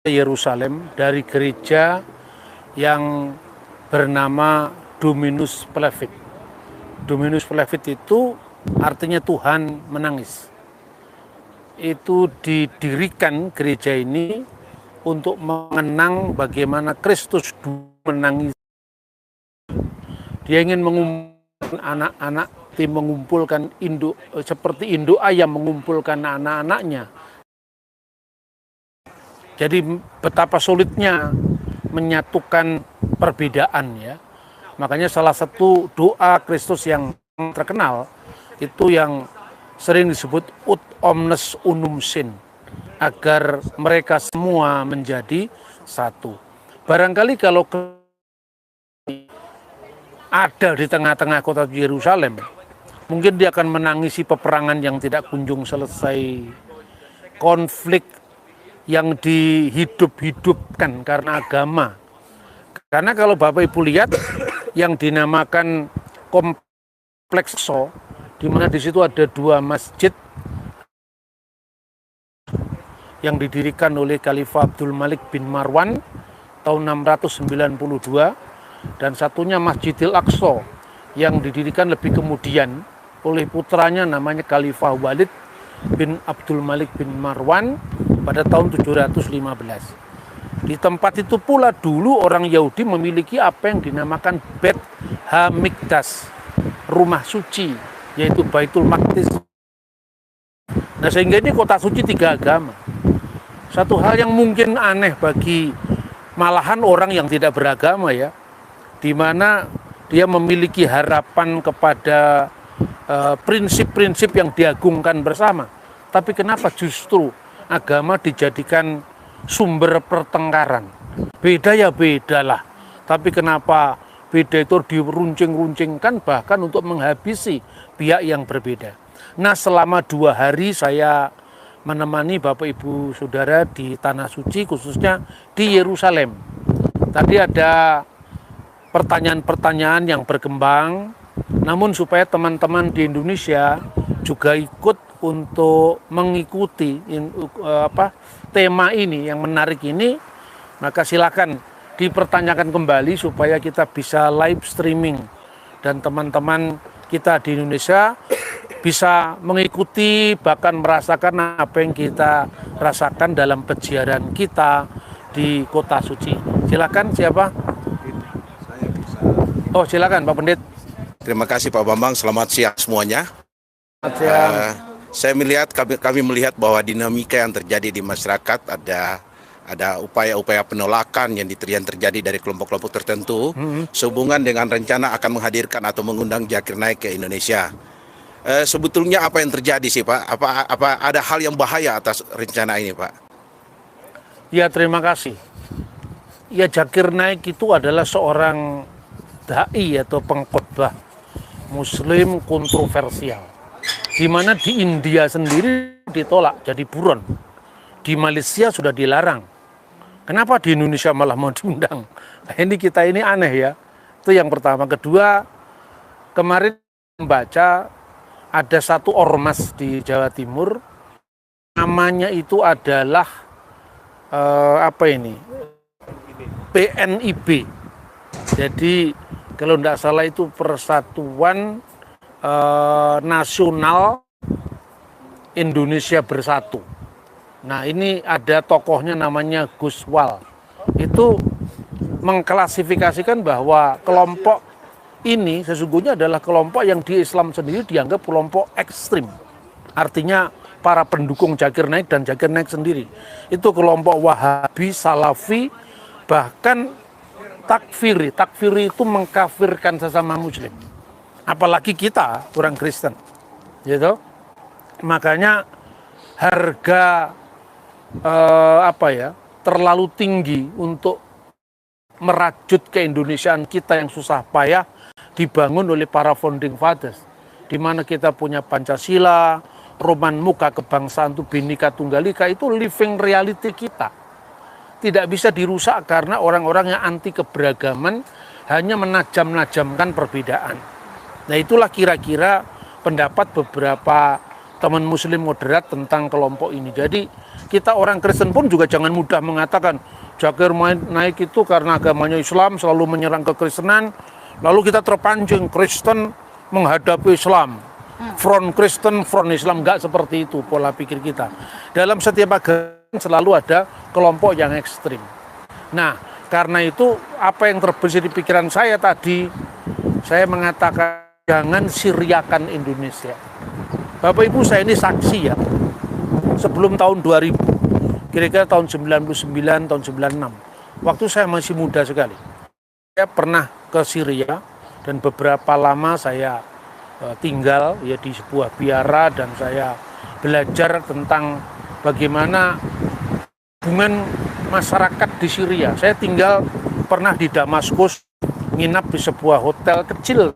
Yerusalem dari gereja yang bernama Dominus Flevit. Dominus Flevit itu artinya Tuhan menangis. Itu didirikan gereja ini untuk mengenang bagaimana Kristus menangis. Dia ingin mengumpulkan anak-anak, mengumpulkan induk seperti induk ayam mengumpulkan anak-anaknya. Jadi betapa sulitnya menyatukan perbedaan ya. Makanya salah satu doa Kristus yang terkenal itu yang sering disebut ut omnes unum sin, agar mereka semua menjadi satu. Barangkali kalau ada di tengah-tengah kota Yerusalem, mungkin dia akan menangisi peperangan yang tidak kunjung selesai, konflik yang dihidup-hidupkan karena agama. Karena kalau Bapak Ibu lihat yang dinamakan kompleks So, di mana di situ ada dua masjid yang didirikan oleh Khalifah Abdul Malik bin Marwan tahun 692, dan satunya Masjidil Aqsa yang didirikan lebih kemudian oleh putranya namanya Khalifah Walid bin Abdul Malik bin Marwan pada tahun 715. Di tempat itu pula dulu orang Yahudi memiliki apa yang dinamakan Bet HaMikdas, rumah suci, yaitu Baitul Maqdis. Nah, sehingga ini kota suci tiga agama. Satu hal yang mungkin aneh bagi malahan orang yang tidak beragama ya, di mana dia memiliki harapan kepada prinsip-prinsip yang diagungkan bersama. Tapi kenapa justru agama dijadikan sumber pertengkaran? Beda ya bedalah, tapi kenapa beda itu diruncing-runcingkan bahkan untuk menghabisi pihak yang berbeda. Nah, selama 2 hari saya menemani Bapak Ibu Saudara di Tanah Suci, khususnya di Yerusalem. Tadi ada pertanyaan-pertanyaan yang berkembang, namun supaya teman-teman di Indonesia juga ikut untuk mengikuti tema ini yang menarik ini, maka silakan dipertanyakan kembali supaya kita bisa live streaming dan teman-teman kita di Indonesia bisa mengikuti bahkan merasakan apa yang kita rasakan dalam peziarahan kita di Kota Suci. Silakan, siapa? Saya bisa. Oh, silakan Pak Pendit. Terima kasih Pak Bambang, selamat siang semuanya. Selamat siang. Saya melihat, kami melihat bahwa dinamika yang terjadi di masyarakat, ada upaya-upaya penolakan yang terjadi dari kelompok-kelompok tertentu sehubungan dengan rencana akan menghadirkan atau mengundang Zakir Naik ke Indonesia. Sebetulnya apa yang terjadi sih Pak? Apa ada hal yang bahaya atas rencana ini Pak? Ya, terima kasih. Ya, Zakir Naik itu adalah seorang dai atau pengkhotbah Muslim kontroversial, di mana di India sendiri ditolak jadi buron, di Malaysia sudah dilarang. Kenapa di Indonesia malah mau diundang? Nah, kita ini aneh ya. Itu yang pertama. Kedua, kemarin membaca ada satu ormas di Jawa Timur, namanya itu adalah PNIB. Jadi kalau tidak salah itu Persatuan Nasional Indonesia Bersatu. Nah, ini ada tokohnya namanya Gus Wal. Itu mengklasifikasikan bahwa kelompok ini sesungguhnya adalah kelompok yang di Islam sendiri dianggap kelompok ekstrim. Artinya para pendukung Zakir Naik dan Zakir Naik sendiri itu kelompok Wahabi, Salafi, bahkan takfiri. Takfiri itu mengkafirkan sesama Muslim. Apalagi kita orang Kristen, gitu. Makanya harga terlalu tinggi untuk merajut keindonesiaan kita yang susah payah dibangun oleh para founding fathers, di mana kita punya Pancasila, Roman Muka kebangsaan itu Bhinneka Tunggal Ika, itu living reality kita. Tidak bisa dirusak karena orang-orang yang anti keberagaman hanya menajam-najamkan perbedaan. Nah, itulah kira-kira pendapat beberapa teman muslim moderat tentang kelompok ini. Jadi kita orang Kristen pun juga jangan mudah mengatakan Zakir naik itu karena agamanya Islam, selalu menyerang kekristenan, lalu kita terpancing Kristen menghadapi Islam, front Kristen, front Islam. Enggak seperti itu pola pikir kita. Dalam setiap agama selalu ada kelompok yang ekstrim. Nah, karena itu apa yang terbesit di pikiran saya tadi, saya mengatakan jangan Syriakan Indonesia. Bapak Ibu, saya ini saksi ya, sebelum tahun 2000, kira-kira tahun 99, tahun 96, waktu saya masih muda sekali, saya pernah ke Syria dan beberapa lama saya tinggal ya di sebuah biara dan saya belajar tentang bagaimana hubungan masyarakat di Syria. Saya tinggal pernah di Damaskus, nginap di sebuah hotel kecil,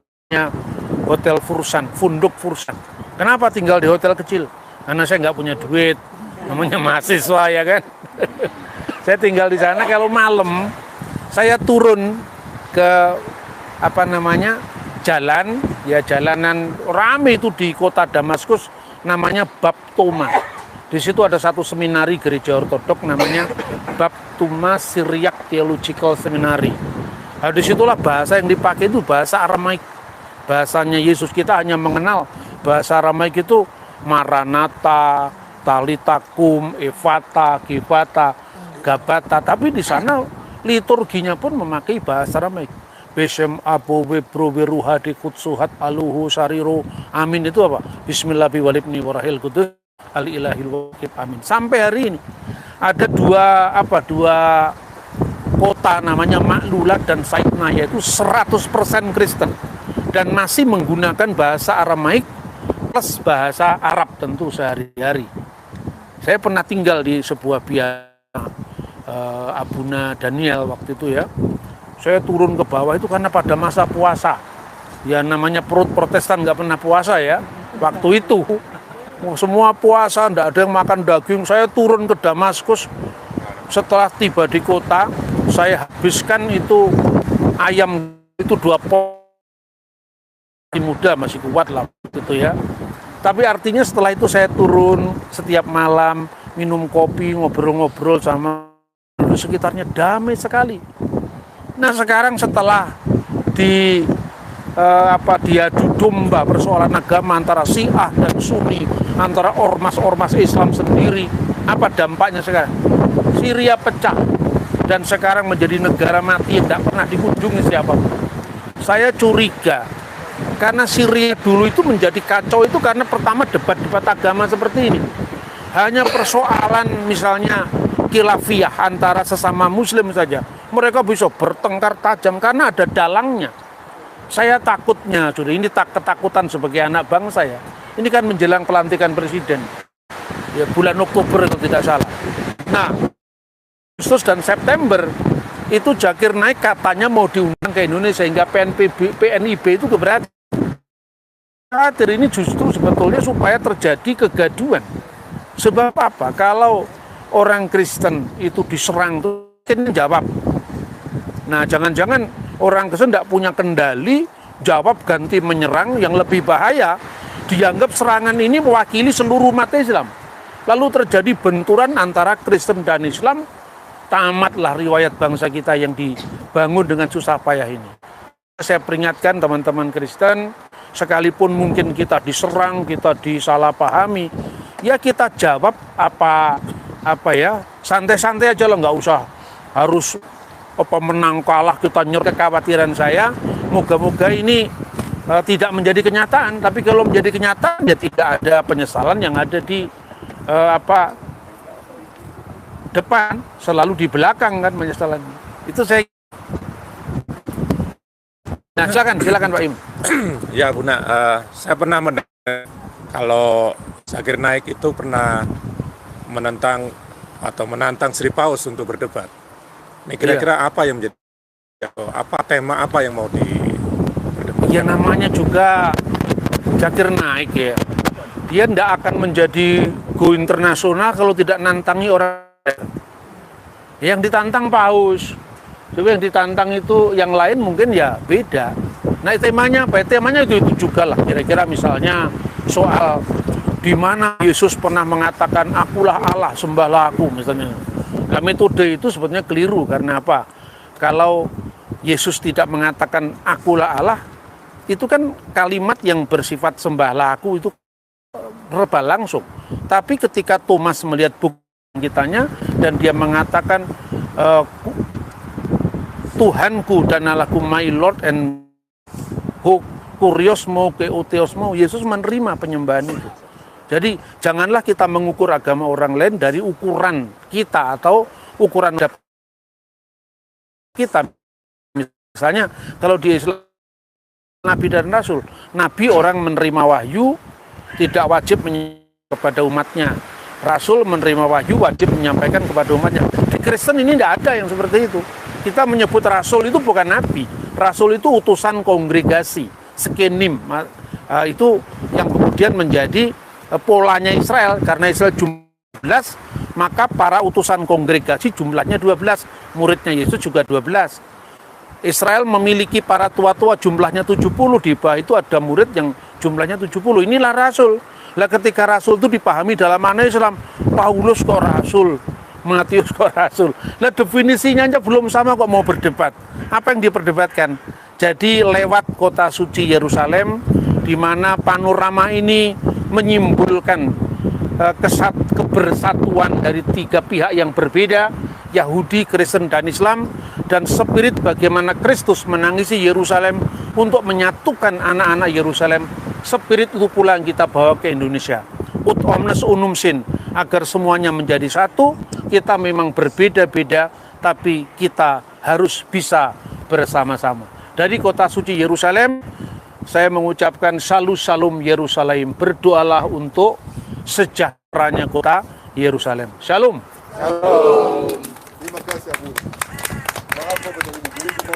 Hotel Fursan, Funduk Fursan. Kenapa tinggal di hotel kecil? Karena saya nggak punya duit, namanya mahasiswa ya kan. Saya tinggal di sana. Kalau malam saya turun ke jalan, ya jalanan rame itu di kota Damaskus, namanya Bab Toma. Di situ ada satu seminari gereja ortodok namanya Bab Toma Syriac Theological Seminary. Nah, disitulah bahasa yang dipakai itu bahasa Aramaik. Bahasanya Yesus, kita hanya mengenal bahasa Aramaik itu Maranatha, Talitakum, Evata, Givata, Gabata. Tapi di sana liturginya pun memakai bahasa Aramaik. Besem Abo Webro Weruhadi Kutsuhat Aluhu Sariro. Amin itu apa? Bismillahirrahmanirrahim warahil kudus al-ilahil waqib amin. Sampai hari ini ada dua kota namanya Maklulat dan Saidna, yaitu 100% Kristen dan masih menggunakan bahasa Aramaik plus bahasa Arab tentu sehari-hari. Saya pernah tinggal di sebuah biara Abuna Daniel waktu itu ya. Saya turun ke bawah itu karena pada masa puasa. Ya namanya perut Protestan nggak pernah puasa ya. Waktu itu semua puasa, nggak ada yang makan daging. Saya turun ke Damaskus. Setelah tiba di kota, saya habiskan itu ayam itu 2 pot. Muda masih kuat lah gitu ya. Tapi artinya setelah itu saya turun setiap malam, minum kopi, ngobrol-ngobrol sama sekitarnya, damai sekali. Nah sekarang setelah diadu domba persoalan agama antara Syiah dan Sunni, antara ormas-ormas Islam sendiri, apa dampaknya sekarang? Syria pecah dan sekarang menjadi negara mati yang tidak pernah dikunjungi siapapun. Saya curiga karena Syria dulu itu menjadi kacau itu karena pertama debat-debat agama seperti ini. Hanya persoalan misalnya khilafiyah antara sesama muslim saja, mereka bisa bertengkar tajam karena ada dalangnya. Saya takutnya, ini ketakutan sebagai anak bangsa ya. Ini kan menjelang pelantikan presiden, ya bulan Oktober kalau tidak salah. Nah, Agustus dan September itu Zakir Naik katanya mau diundang ke Indonesia sehingga PNIB itu keberatan. Hadir ini justru sebetulnya supaya terjadi kegaduhan. Sebab apa? Kalau orang Kristen itu diserang tuh mungkin jawab. Nah, jangan-jangan orang Kristen tidak punya kendali, jawab ganti menyerang yang lebih bahaya. Dianggap serangan ini mewakili seluruh umat Islam. Lalu terjadi benturan antara Kristen dan Islam. Tamatlah riwayat bangsa kita yang dibangun dengan susah payah ini. Saya peringatkan teman-teman Kristen, sekalipun mungkin kita diserang, kita disalahpahami, ya kita jawab apa ya, santai-santai aja lah, nggak usah harus menang kalah kita kekhawatiran saya. Moga-moga ini tidak menjadi kenyataan, tapi kalau menjadi kenyataan ya tidak ada penyesalan yang ada di depan, selalu di belakang kan penyesalan. Itu saya. Nah, silakan Pak Im. Ya Buna, saya pernah mendengar kalau Zakir Naik itu pernah menantang Sri Paus untuk berdebat. Ini kira-kira apa yang menjadi tema yang mau diperdebatkan? Ya namanya juga Zakir Naik ya. Dia tidak akan menjadi go internasional kalau tidak nantangi orang. Yang ditantang Paus. Jadi yang ditantang itu yang lain mungkin ya beda. Nah temanya apa? Temanya itu juga lah. Kira-kira misalnya soal di mana Yesus pernah mengatakan akulah Allah, sembahlah aku misalnya. Nah, metode itu sebetulnya keliru. Karena apa? Kalau Yesus tidak mengatakan akulah Allah, itu kan kalimat yang bersifat sembahlah aku itu verbal langsung. Tapi ketika Thomas melihat bukti kitanya dan dia mengatakan Tuhanku dan Allahku, my Lord and kuriosmo ke uteosmo, Yesus menerima penyembahan itu. Jadi janganlah kita mengukur agama orang lain dari ukuran kita atau ukuran kita. Misalnya kalau di Islam Nabi dan Rasul, Nabi orang menerima wahyu tidak wajib kepada umatnya. Rasul menerima wahyu wajib menyampaikan kepada umatnya. Di Kristen ini tidak ada yang seperti itu. Kita menyebut Rasul itu bukan Nabi. Rasul itu utusan kongregasi, skenim. Itu yang kemudian menjadi polanya Israel. Karena Israel jumlah 12, maka para utusan kongregasi jumlahnya 12. Muridnya Yesus juga 12. Israel memiliki para tua-tua jumlahnya 70, di bawah itu ada murid yang jumlahnya 70. Inilah Rasul. Lah ketika Rasul itu dipahami dalam makna Islam, Paulus kok Rasul, Matius kok Rasul. Lah definisinya aja belum sama kok mau berdebat. Apa yang diperdebatkan? Jadi lewat kota suci Yerusalem, di mana panorama ini menyimpulkan kebersatuan dari tiga pihak yang berbeda, Yahudi, Kristen, dan Islam, dan spirit bagaimana Kristus menangisi Yerusalem untuk menyatukan anak-anak Yerusalem. Spirit itu pula yang kita bawa ke Indonesia. Ut omnes unum sin, agar semuanya menjadi satu. Kita memang berbeda-beda, tapi kita harus bisa bersama-sama. Dari kota suci Yerusalem, saya mengucapkan Shalom Yerusalem. Berdoalah untuk sejahteranya kota Yerusalem. Shalom. Shalom. Terima kasih, Abu. Maaf, Bapak Ibu, kita